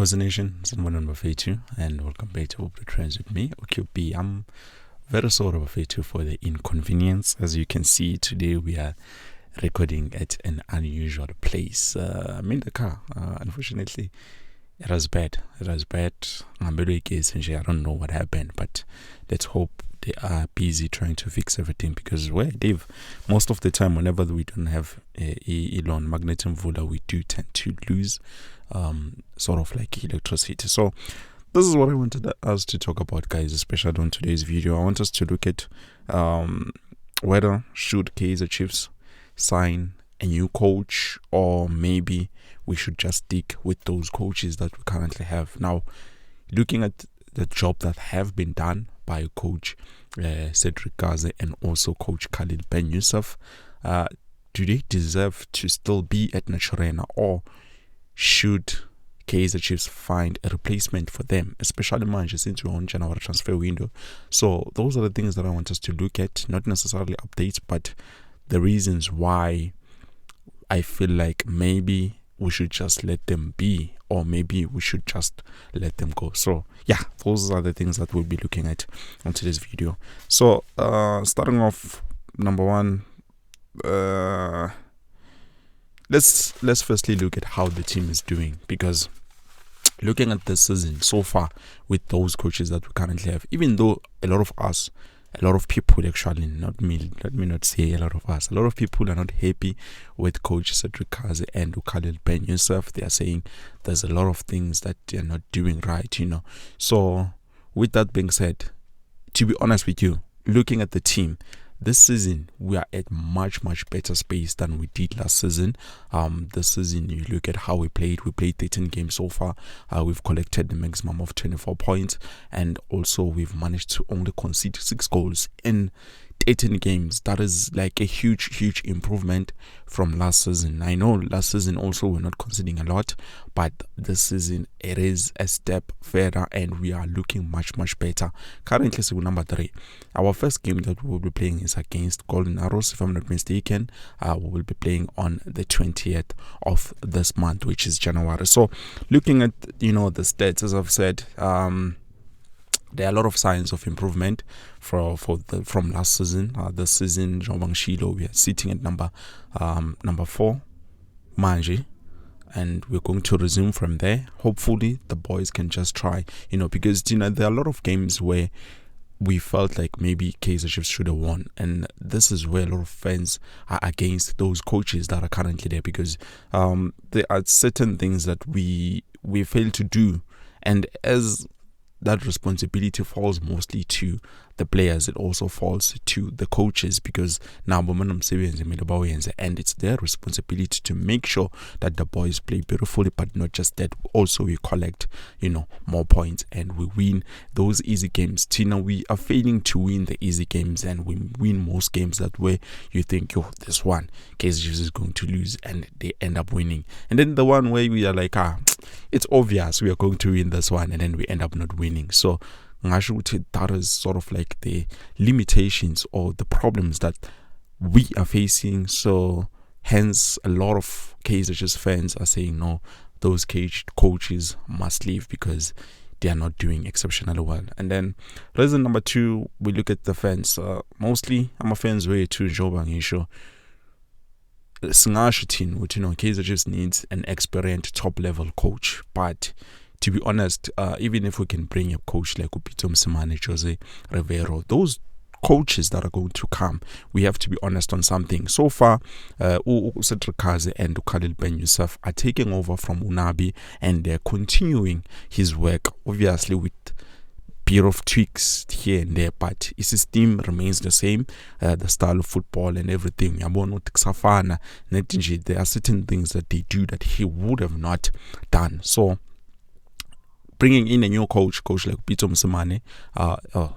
Kaizer Nation, someone number 52, and welcome back to Open Trends with me, OQB. I'm very sorry about 52 for the inconvenience. As you can see, today we are recording at an unusual place. I'm in the car. Unfortunately, it was bad. I'm very case and I don't know what happened, but let's hope they are busy trying to fix everything because Dave, most of the time whenever we don't have Elon magnetic vola, we do tend to lose sort of like electricity. So this is what I wanted us to talk about, guys, especially on today's video. I want us to look at whether should Kaizer Chiefs sign a new coach, or maybe we should just stick with those coaches that we currently have. Now, looking at the job that have been done by coach Cedric Kaizer and also coach Khalid Ben Yusuf, do they deserve to still be at Naturena, or should Kaizer Chiefs find a replacement for them, especially manje since we're on January transfer window? So those are the things that I want us to look at, not necessarily updates, but the reasons why I feel like maybe we should just let them be, or maybe we should just let them go. So yeah, those are the things that we'll be looking at on today's video. So starting off, number one, let's firstly look at how the team is doing, because looking at this season so far with those coaches that we currently have, even though a lot of people actually, not me, let me not say a lot of people are not happy with coach Cedric Kaizer and Khalid Ben Yusuf. They are saying there's a lot of things that they're not doing right, So with that being said, to be honest with you, looking at the team this season, we are at much better space than we did last season. This season, you look at how we played 13 games so far. We've collected the maximum of 24 points, and also we've managed to only concede 6 goals in 18 games. That is like a huge improvement from last season. I know last season also we're not conceding a lot, but this season it is a step further and we are looking much better. Currently, so number 3. Our first game that we will be playing is against Golden Arrows, if I'm not mistaken. We will be playing on the 20th of this month, which is January. So looking at the stats, as I've said, there are a lot of signs of improvement from last season. This season, Jean Shilo, we are sitting at number 4, Manje, and we're going to resume from there. Hopefully, the boys can just try, because there are a lot of games where we felt like maybe Kaizer Chiefs should have won, and this is where a lot of fans are against those coaches that are currently there, because there are certain things that we fail to do, and as that responsibility falls mostly to the players, it also falls to the coaches, because now and it's their responsibility to make sure that the boys play beautifully, but not just that, also we collect more points and we win those easy games. Tina, we are failing to win the easy games, and we win most games that way you think, this one Kaizer Chiefs is going to lose, and they end up winning. And then the one where we are like, it's obvious we are going to win this one, and then we end up not winning. So that is sort of like the limitations or the problems that we are facing. So hence a lot of Kaizer Chiefs fans are saying no, those coaches must leave because they are not doing exceptionally well. And then reason number 2, we look at the fans. Mostly I'm a fans way to Joba Ngisho. Kaizer Chiefs needs an experienced top level coach, but to be honest, even if we can bring a coach like Upito Msimane, Jose Rivero, those coaches that are going to come, we have to be honest on something. So far, Cedric Kaizer and Khalid Ben Yusuf are taking over from Unabi, and they're continuing his work, obviously with bit of tweaks here and there, but his system remains the same. The style of football and everything, there are certain things that they do that he would have not done. So bringing in a new coach like Pito Msimane,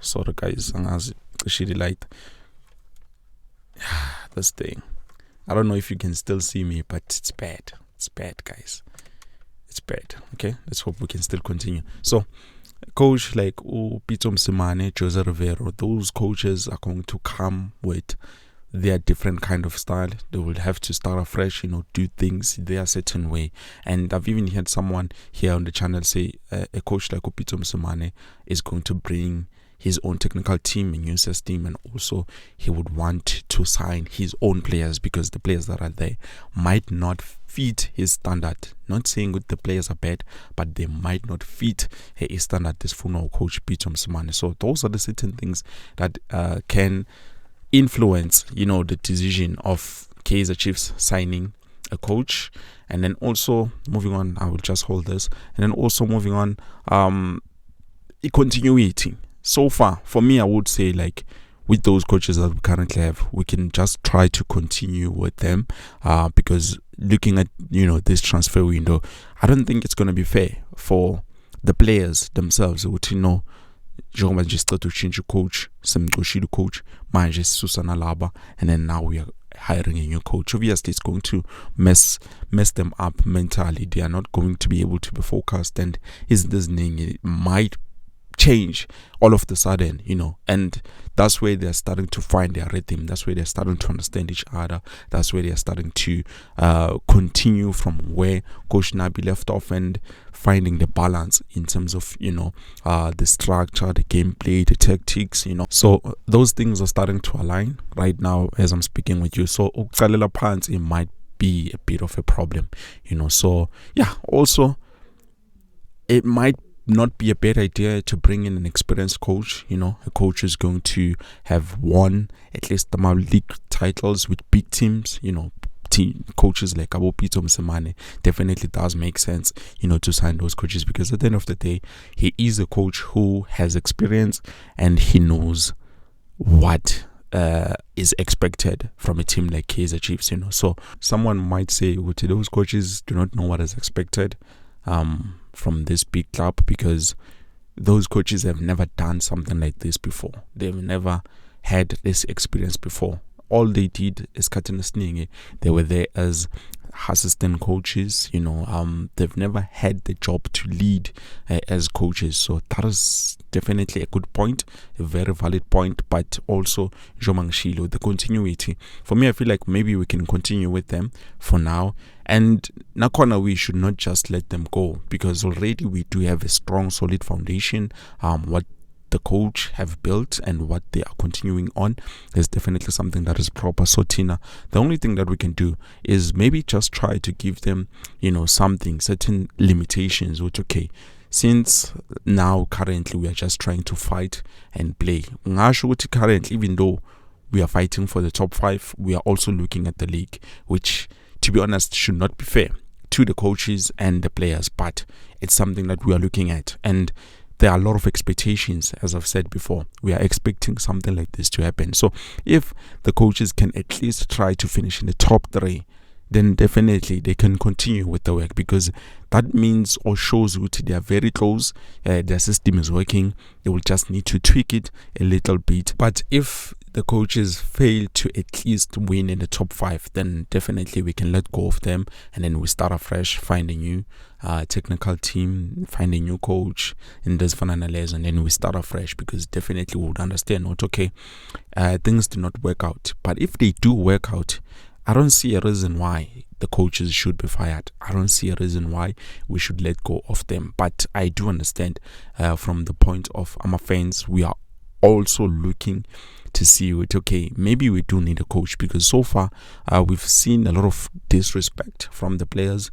sorry guys, shitty light. This thing, I don't know if you can still see me, but it's bad, guys, it's bad. Okay, let's hope we can still continue. So coach like Pito Msimane, Jose Rivero, those coaches are going to come with their different kind of style. They will have to start afresh, do things their certain way. And I've even heard someone here on the channel say a coach like Upito Msumane is going to bring his own technical team, a new system, and also he would want to sign his own players because the players that are there might not fit his standard. Not saying that the players are bad, but they might not fit his standard. This for no coach Peter Msumane. So those are the certain things that can influence, the decision of Kaizer Chiefs signing a coach. And then also moving on, I will just hold this. And then also moving on, continuity. So far, for me, I would say with those coaches that we currently have, we can just try to continue with them because looking at, this transfer window, I don't think it's going to be fair for the players themselves. Njengoba nje siceda ukushintsha coach, simxoshile coach, manje sisusana laba, and then now we are hiring a new coach. Obviously, it's going to mess them up mentally. They are not going to be able to be focused, and it might change all of the sudden, and that's where they're starting to find their rhythm. That's where they're starting to understand each other. That's where they're starting to continue from where Coach Nabi left off and finding the balance in terms of the structure, the gameplay, the tactics, so those things are starting to align right now as I'm speaking with you. So ukuqalela phansi, it might be a bit of a problem, so yeah. Also, it might not be a bad idea to bring in an experienced coach. A coach is going to have won at least the league titles with big teams. Team coaches like Abopito Msemane definitely does make sense, to sign those coaches, because at the end of the day, he is a coach who has experience and he knows what is expected from a team like Kaizer Chiefs. So someone might say, well, those coaches do not know what is expected from this big club, because those coaches have never done something like this before. They've never had this experience before. All they did is they were there as assistant coaches. They've never had the job to lead as coaches. So that is definitely a good point, a very valid point. But also Jomang, the continuity. For me, I feel like maybe we can continue with them for now. And Nakona, we should not just let them go, because already we do have a strong, solid foundation. What the coach have built and what they are continuing on is definitely something that is proper. So Tina, the only thing that we can do is maybe just try to give them, certain limitations, which, okay, since now currently we are just trying to fight and play. Currently, even though we are fighting for the top 5, we are also looking at the league, which, to be honest, should not be fair to the coaches and the players, but it's something that we are looking at. And there are a lot of expectations, as I've said before. We are expecting something like this to happen. So if the coaches can at least try to finish in the top 3, then definitely they can continue with the work, because that means or shows that they are very close. Their system is working. They will just need to tweak it a little bit. But if the coaches fail to at least win in the top 5, then definitely we can let go of them, and then we start afresh, find a new technical team, find a new coach in this finalize, and then we start afresh, because definitely we would understand what, okay, things do not work out. But if they do work out, I don't see a reason why the coaches should be fired. I don't see a reason why we should let go of them. But I do understand from the point of our fans, we are also looking to see it, okay, maybe we do need a coach, because so far we've seen a lot of disrespect from the players,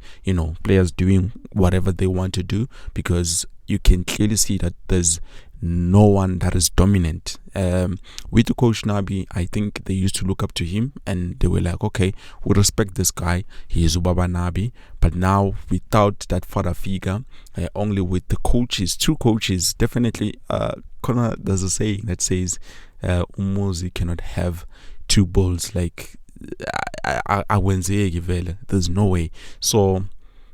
players doing whatever they want to do, because you can clearly see that there's no one that is dominant. With the coach Nabi, I think they used to look up to him and they were like, okay, we respect this guy, he is Ubaba Nabi. But now without that father figure, only with the coaches, 2 coaches, definitely there's a saying that says Umuzi cannot have 2 bulls. Like there's no way. So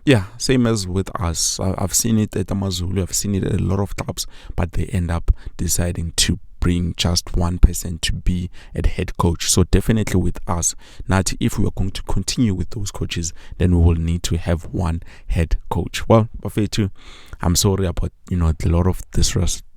yeah, same as with us. I've seen it at Amazulu, I've seen it at a lot of clubs, but they end up deciding to bring just one person to be a head coach. So definitely with us, not if we are going to continue with those coaches, then we will need to have one head coach. Well, Bafetu, I'm sorry about a lot of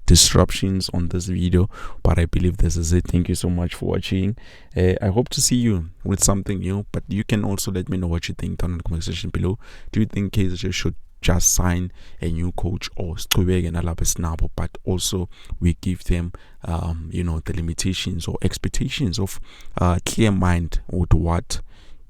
disruptions on this video, but I believe this is it. Thank you so much for watching. I hope to see you with something new, but you can also let me know what you think down in the comment section below. Do you think Kaizer should just sign a new coach, or but also we give them the limitations or expectations of clear mind with what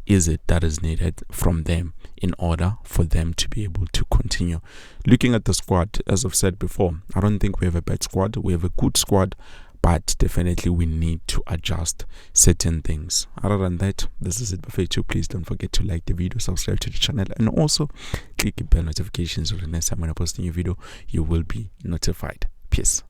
is it that is needed from them in order for them to be able to continue? Looking at the squad, as I've said before, I don't think we have a bad squad. We have a good squad, but definitely we need to adjust certain things. Other than that, this is it for you. Please don't forget to like the video, subscribe to the channel, and also click the bell notifications so the next time when I post a new video, you will be notified. Peace.